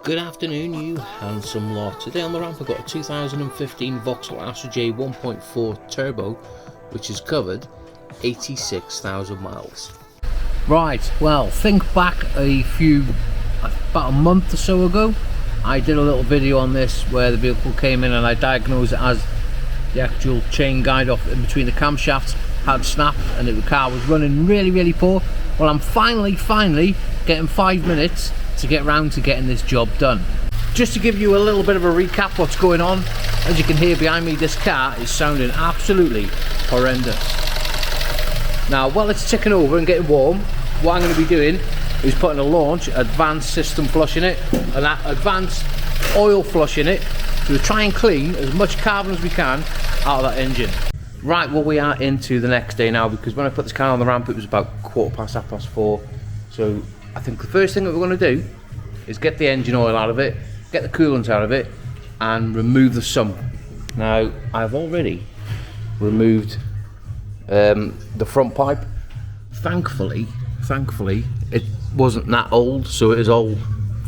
Good afternoon, you handsome lot. Today on the ramp I've got a 2015 Vauxhall Astra J 1.4 turbo, which has covered 86,000 miles. Right, well, think back about a month or so ago, I did a little video on this where the vehicle came in and I diagnosed it as the actual chain guide off in between the camshafts had snapped and the car was running really poor. Well, I'm finally getting 5 minutes to get round to getting this job done. Just to give you a little bit of a recap what's going on, as you can hear behind me, this car is sounding absolutely horrendous. Now, while it's ticking over and getting warm, what I'm going to be doing is putting a launch advanced system flush in it, and that advanced oil flush in it, to try and clean as much carbon as we can out of that engine. Right, well, we are into the next day now, because when I put this car on the ramp it was about 4:15. So I think the first thing that we're going to do is get the engine oil out of it, get the coolant out of it, and remove the sump. Now, I've already removed the front pipe. Thankfully, it wasn't that old, so it is all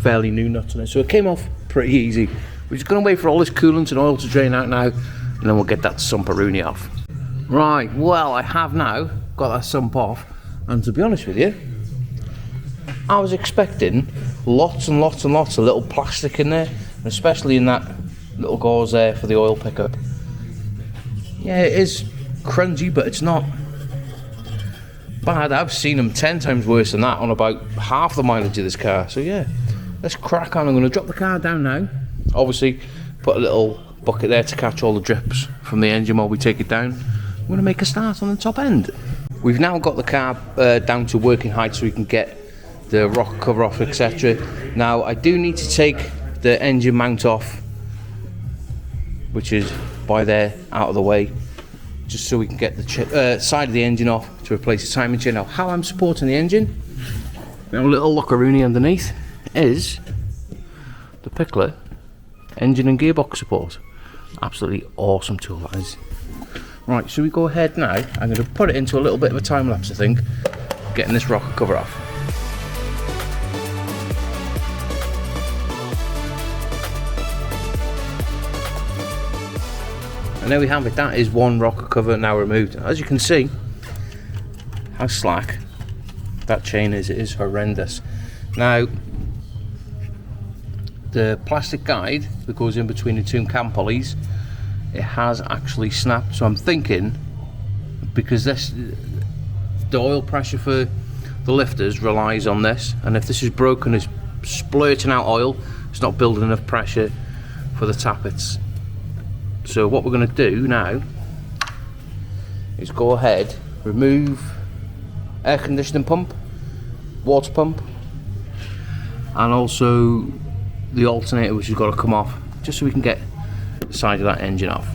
fairly new nuts on it. So it came off pretty easy. We're just going to wait for all this coolant and oil to drain out now, and then we'll get that sumperoonie off. Right, well, I have now got that sump off, and to be honest with you, I was expecting lots and lots of little plastic in there, especially in that little gauze there for the oil pickup. Yeah, it is crunchy, but it's not bad. I've seen them 10 times worse than that on about half the mileage of this car. So yeah, let's crack on. I'm going to drop the car down now. Obviously, put a little bucket there to catch all the drips from the engine while we take it down. I'm going to make a start on the top end. We've now got the car down to working height so we can get the rocker cover off, etc. Now, I do need to take the engine mount off, which is by there, out of the way, just so we can get the side of the engine off to replace the timing chain. Now, how I'm supporting the engine, now a little lockeroonie underneath, is the Pickler engine and gearbox support. Absolutely awesome tool, that is. Right, so we go ahead now. I'm going to put it into a little bit of a time lapse, I think, getting this rocker cover off. And there we have it. That is one rocker cover now removed. As you can see how slack that chain is. It is horrendous. Now, the plastic guide that goes in between the two cam pulleys, it has actually snapped. So I'm thinking, because the oil pressure for the lifters relies on this, and if this is broken, it's splurting out oil, it's not building enough pressure for the tappets. So what we're going to do now is go ahead, remove air conditioning pump, water pump, and also the alternator, which has got to come off, just so we can get the side of that engine off.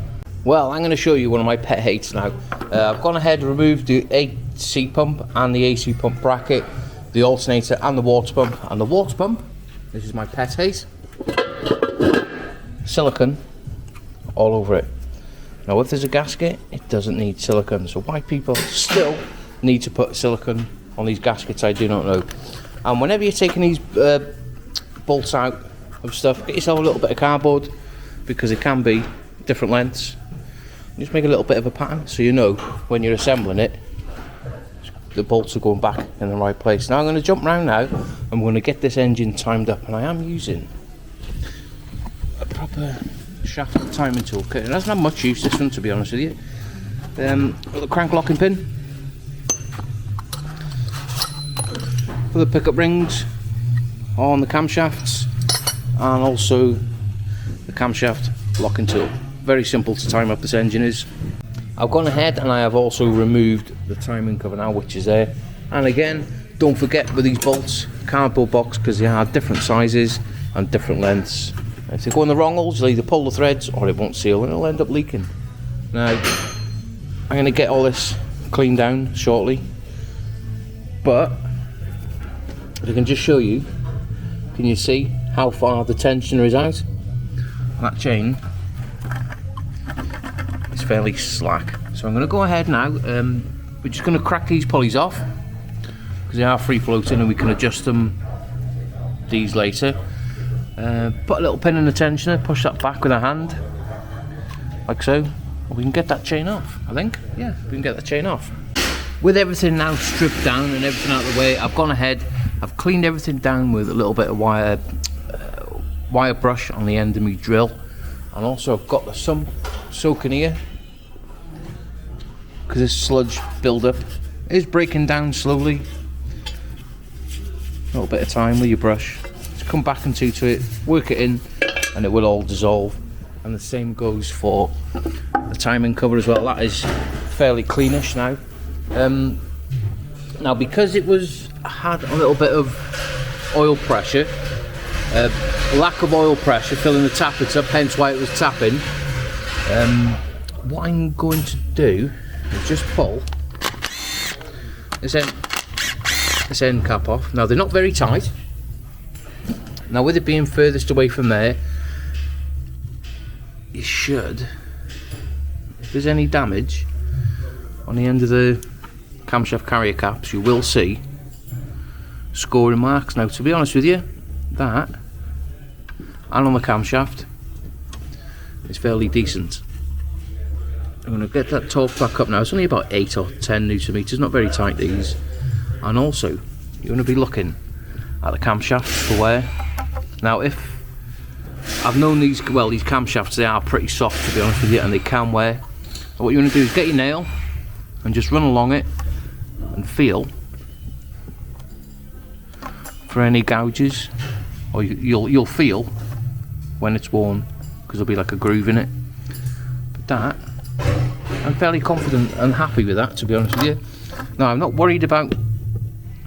Well, I'm going to show you one of my pet hates now. I've gone ahead and removed the AC pump and the AC pump bracket, the alternator and the water pump. And the water pump, this is my pet hate, silicone all over it. Now, if there's a gasket, it doesn't need silicone. So why people still need to put silicone on these gaskets, I do not know. And whenever you're taking these bolts out of stuff, get yourself a little bit of cardboard, because it can be different lengths. Just make a little bit of a pattern so you know when you're assembling it, the bolts are going back in the right place. Now I'm going to jump round now. I'm going to get this engine timed up, and I am using a proper shaft timing tool. It doesn't have much use, this one, to be honest with you. Got the crank locking pin for the pickup rings on the camshafts, and also the camshaft locking tool. Very simple to time up this engine is. I've gone ahead and I have also removed the timing cover now, which is there. And again, don't forget with these bolts, cardboard box, because they are different sizes and different lengths. If they go in the wrong holes, you'll either pull the threads or it won't seal and it'll end up leaking. Now, I'm going to get all this cleaned down shortly, but if I can just show you, can you see how far the tensioner is out? That chain is fairly slack. So I'm going to go ahead now, we're just going to crack these pulleys off, because they are free floating and we can adjust them these later. Put a little pin in the tensioner, push that back with a hand, like so. We can get that chain off, I think. Yeah, we can get that chain off. With everything now stripped down and everything out of the way, I've gone ahead, I've cleaned everything down with a little bit of wire brush on the end of my drill. And also I've got the sump soaking here, because this sludge build-up is breaking down slowly. A little bit of time with your brush. Just come back into it, work it in, and it will all dissolve. And the same goes for the timing cover as well. That is fairly cleanish now. Now because it had a little bit of oil pressure, lack of oil pressure filling the tappets up, hence why it was tapping. What I'm going to do is just pull this end cap off. Now they're not very tight. Now with it being furthest away from there, you should, if there's any damage on the end of the camshaft carrier caps, you will see scoring marks. Now to be honest with you, that and on the camshaft is fairly decent. I'm going to get that torque back up now. It's only about 8 or 10 newton meters, not very tight these. And also you're going to be looking at the camshaft for wear. Now if I've known these camshafts, they are pretty soft to be honest with you, and they can wear. So what you want to do is get your nail and just run along it and feel for any gouges, or you'll feel when it's worn, because there'll be like a groove in it. But that, I'm fairly confident and happy with that, to be honest with you. Now I'm not worried about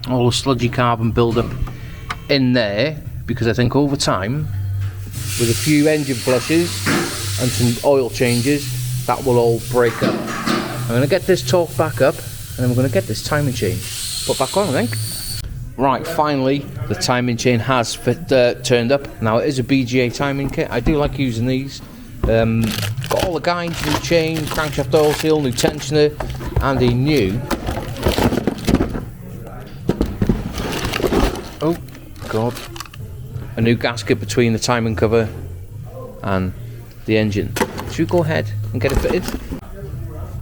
all the sludgy carbon build-up in there, because I think over time, with a few engine flushes and some oil changes, that will all break up. I'm going to get this torque back up, and then we're going to get this timing chain put back on, I think. Right, finally the timing chain has turned up. Now it is a BGA timing kit. I do like using these. Got all the guides, new chain, crankshaft oil seal, new tensioner, and a new, oh god, a new gasket between the timing cover and the engine. Should we go ahead and get it fitted?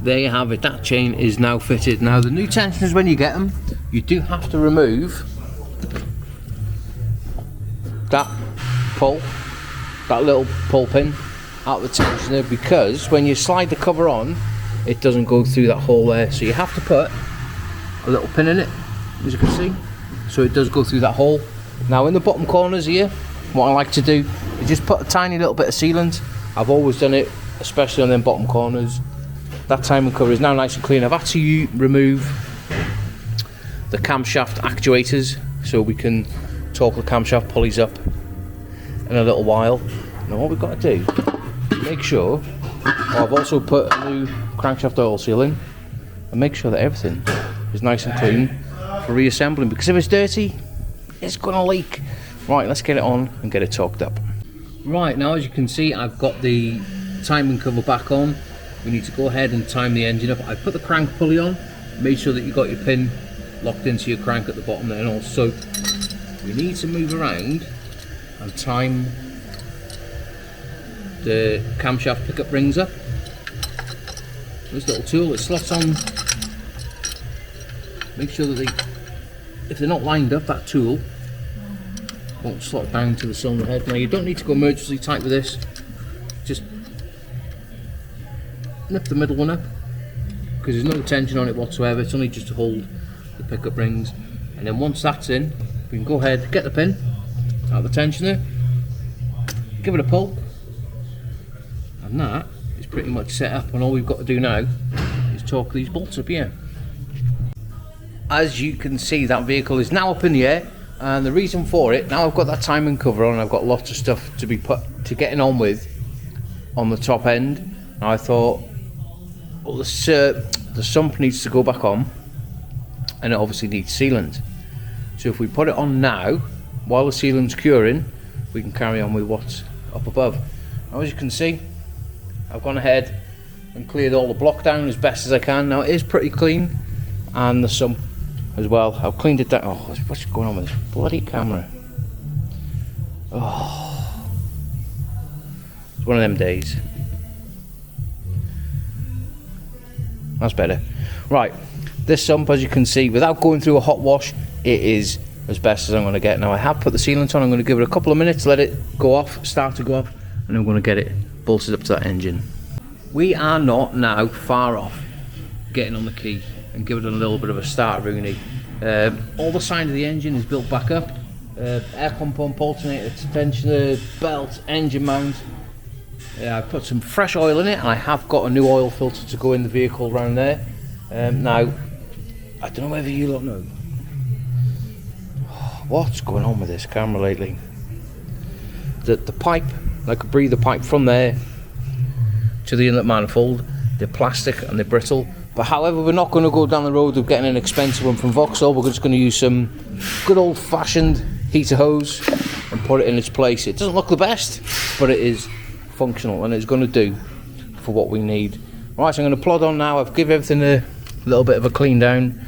There you have it, that chain is now fitted. Now the new tensioners, when you get them, you do have to remove that little pull pin out of the tensioner, because when you slide the cover on, it doesn't go through that hole there. So you have to put a little pin in it, as you can see, so it does go through that hole. Now in the bottom corners here, what I like to do is just put a tiny little bit of sealant. I've always done it, especially on them bottom corners. That timing cover is now nice and clean. I've had to remove the camshaft actuators so we can torque the camshaft pulleys up in a little while. Now what we've got to do, make sure, I've also put a new crankshaft oil seal in, and make sure that everything is nice and clean for reassembling, because if it's dirty, it's gonna leak. Right, let's get it on and get it torqued up. Right, now as you can see, I've got the timing cover back on. We need to go ahead and time the engine up. I put the crank pulley on, made sure that you got your pin locked into your crank at the bottom there, and also we need to move around and time the camshaft pickup rings up. This little tool, it slots on. Make sure that if they're not lined up, that tool won't slot down to the cylinder head. Now you don't need to go emergency tight with this, just nip the middle one up, because there's no tension on it whatsoever. It's only just to hold the pickup rings, and then once that's in, we can go ahead, get the pin out of the tensioner, give it a pull, and that is pretty much set up. And all we've got to do now is torque these bolts up here. As you can see, that vehicle is now up in the air, and the reason for it, now I've got that timing cover on, I've got lots of stuff to be getting on with on the top end. And I thought, well, the sump needs to go back on, and it obviously needs sealant. So if we put it on now, while the sealant's curing, we can carry on with what's up above. Now as you can see, I've gone ahead and cleared all the block down as best as I can. Now it is pretty clean, and the sump as well. I've cleaned it down. Oh, what's going on with this bloody camera? Oh, one of them days. That's better. Right, this sump, as you can see, without going through a hot wash, it is as best as I'm going to get. Now I have put the sealant on. I'm going to give it a couple of minutes, let it go off, start to go off, and I'm going to get it bolted up to that engine. We are not now far off getting on the key and give it a little bit of a start, Rooney. All the side of the engine is built back up. Aircon pump, alternator, tensioner, belt, engine mount. I put some fresh oil in it, and I have got a new oil filter to go in the vehicle around there. Now, I don't know whether you lot know what's going on with this camera lately. The pipe, like a breather pipe from there to the inlet manifold, they're plastic and they're brittle. But however, we're not going to go down the road of getting an expensive one from Vauxhall. We're just going to use some good old-fashioned heater hose and put it in its place. It doesn't look the best, but it is functional and it's going to do for what we need. Right, so I'm going to plod on now. I've given everything a little bit of a clean down,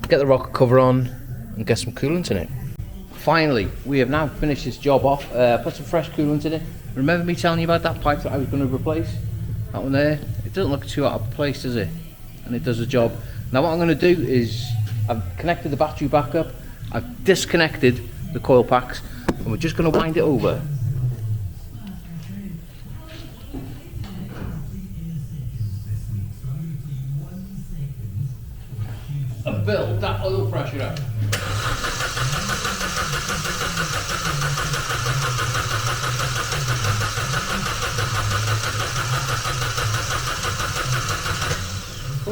get the rocker cover on and get some coolant in it. Finally, we have now finished this job off. Put some fresh coolant in it. Remember me telling you about that pipe that I was going to replace? That one there? It doesn't look too out of place, does it? And it does the job. Now what I'm going to do is I've connected the battery back up, I've disconnected the coil packs, and we're just going to wind it over. And build that oil pressure up.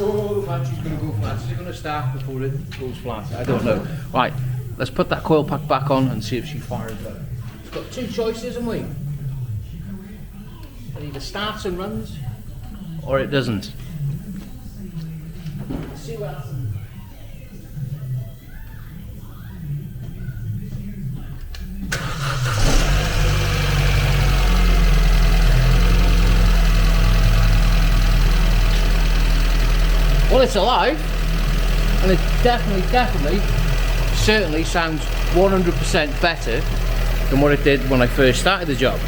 Oh, the battery's going to go flat. Is it going to start before it goes flat? I don't know. Right, let's put that coil pack back on and see if she fires better. It's got two choices, haven't we? It either starts and runs, or it doesn't. Let's see what happens. Well, it's alive, and it definitely, certainly sounds 100% better than what it did when I first started the job.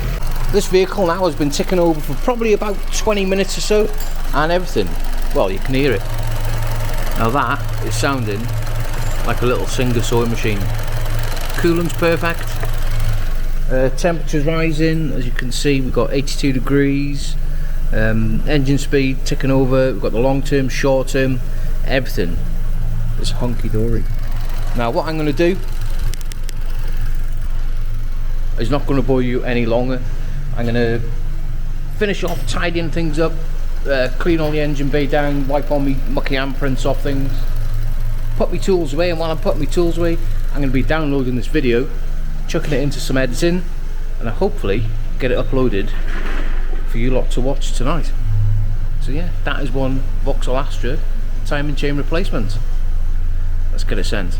This vehicle now has been ticking over for probably about 20 minutes or so, and everything, well, you can hear it. Now that is sounding like a little Singer sewing machine. Coolant's perfect, temperature's rising, as you can see we've got 82 degrees. Engine speed ticking over, we've got the long term, short term, everything is hunky-dory. Now what I'm going to do is not going to bore you any longer. I'm going to finish off tidying things up, clean all the engine bay down, wipe all my mucky handprints off things, put my tools away, and while I'm putting my tools away I'm going to be downloading this video, chucking it into some editing, and hopefully get it uploaded for you lot to watch tonight. So yeah, that is one Vauxhall Astra timing chain replacement. Let's get it sent.